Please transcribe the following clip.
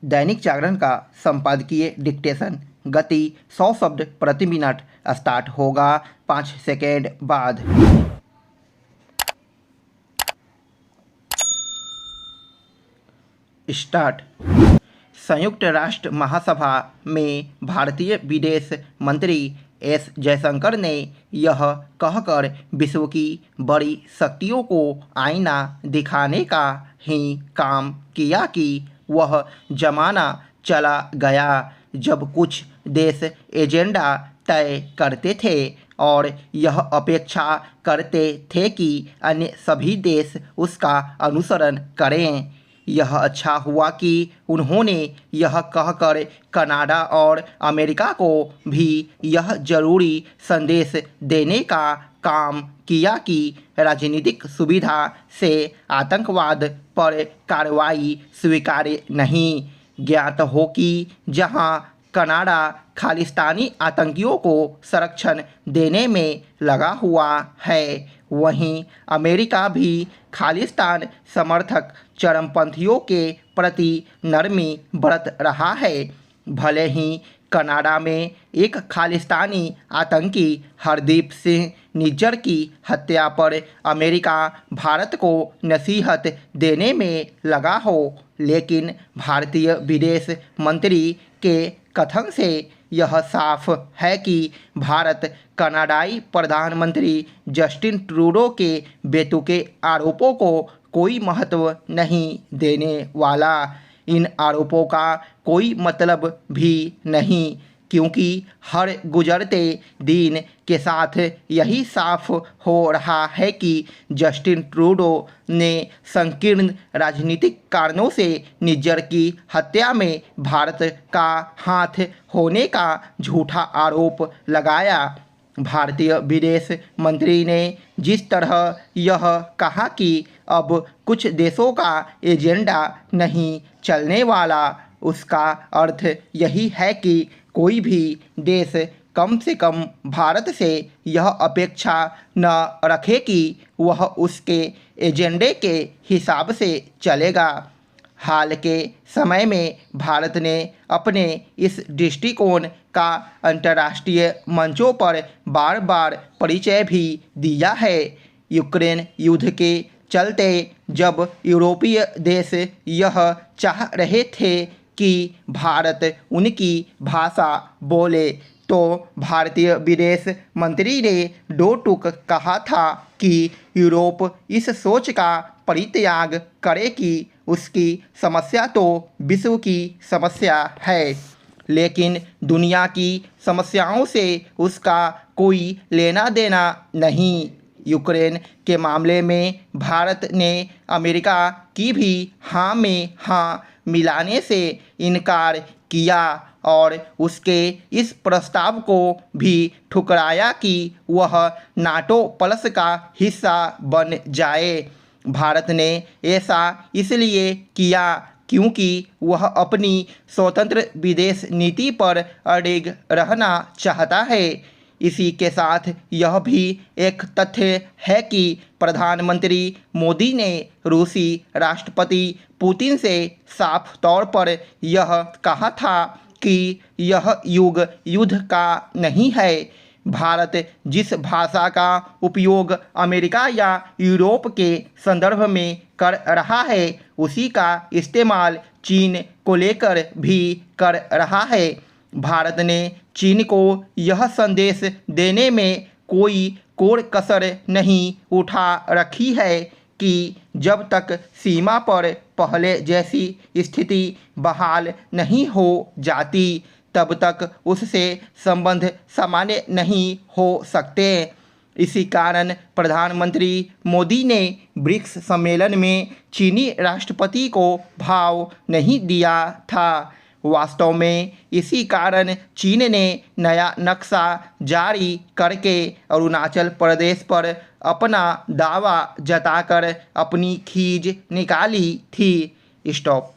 दैनिक जागरण का संपादकीय डिक्टेशन गति 100 शब्द प्रति मिनट स्टार्ट होगा 5 सेकेंड बाद। स्टार्ट। संयुक्त राष्ट्र महासभा में भारतीय विदेश मंत्री एस जयशंकर ने यह कहकर विश्व की बड़ी शक्तियों को आईना दिखाने का ही काम किया कि वह जमाना चला गया जब कुछ देश एजेंडा तय करते थे और यह अपेक्षा करते थे कि अन्य सभी देश उसका अनुसरण करें। यह अच्छा हुआ कि उन्होंने यह कहकर कनाडा और अमेरिका को भी यह जरूरी संदेश देने का काम किया कि राजनीतिक सुविधा से आतंकवाद पर कार्रवाई स्वीकार्य नहीं। ज्ञात हो कि जहां कनाडा खालिस्तानी आतंकियों को संरक्षण देने में लगा हुआ है, वहीं अमेरिका भी खालिस्तान समर्थक चरमपंथियों के प्रति नरमी बरत रहा है। भले ही कनाडा में एक खालिस्तानी आतंकी हरदीप सिंह निज्जर की हत्या पर अमेरिका भारत को नसीहत देने में लगा हो, लेकिन भारतीय विदेश मंत्री के कथन से यह साफ है कि भारत कनाडाई प्रधानमंत्री जस्टिन ट्रूडो के बेतुके आरोपों को कोई महत्व नहीं देने वाला। इन आरोपों का कोई मतलब भी नहीं, क्योंकि हर गुजरते दिन के साथ यही साफ हो रहा है कि जस्टिन ट्रूडो ने संकीर्ण राजनीतिक कारणों से निज्जर की हत्या में भारत का हाथ होने का झूठा आरोप लगाया। भारतीय विदेश मंत्री ने जिस तरह यह कहा कि अब कुछ देशों का एजेंडा नहीं चलने वाला, उसका अर्थ यही है कि कोई भी देश कम से कम भारत से यह अपेक्षा न रखे कि वह उसके एजेंडे के हिसाब से चलेगा। हाल के समय में भारत ने अपने इस दृष्टिकोण का अंतर्राष्ट्रीय मंचों पर बार बार परिचय भी दिया है। यूक्रेन युद्ध के चलते जब यूरोपीय देश यह चाह रहे थे कि भारत उनकी भाषा बोले, तो भारतीय विदेश मंत्री ने दो टूक कहा था कि यूरोप इस सोच का परित्याग करे कि उसकी समस्या तो विश्व की समस्या है, लेकिन दुनिया की समस्याओं से उसका कोई लेना देना नहीं। यूक्रेन के मामले में भारत ने अमेरिका की भी हाँ में हाँ मिलाने से इनकार किया और उसके इस प्रस्ताव को भी ठुकराया कि वह नाटो प्लस का हिस्सा बन जाए। भारत ने ऐसा इसलिए किया क्योंकि वह अपनी स्वतंत्र विदेश नीति पर अड़िग रहना चाहता है। इसी के साथ यह भी एक तथ्य है कि प्रधानमंत्री मोदी ने रूसी राष्ट्रपति पुतिन से साफ तौर पर यह कहा था कि यह युग युद्ध का नहीं है। भारत जिस भाषा का उपयोग अमेरिका या यूरोप के संदर्भ में कर रहा है, उसी का इस्तेमाल चीन को लेकर भी कर रहा है। भारत ने चीन को यह संदेश देने में कोई कोर कसर नहीं उठा रखी है कि जब तक सीमा पर पहले जैसी स्थिति बहाल नहीं हो जाती, तब तक उससे संबंध सामान्य नहीं हो सकते। इसी कारण प्रधानमंत्री मोदी ने ब्रिक्स सम्मेलन में चीनी राष्ट्रपति को भाव नहीं दिया था। वास्तव में इसी कारण चीन ने नया नक्शा जारी करके अरुणाचल प्रदेश पर अपना दावा जताकर अपनी खींच निकाली थी। स्टॉप।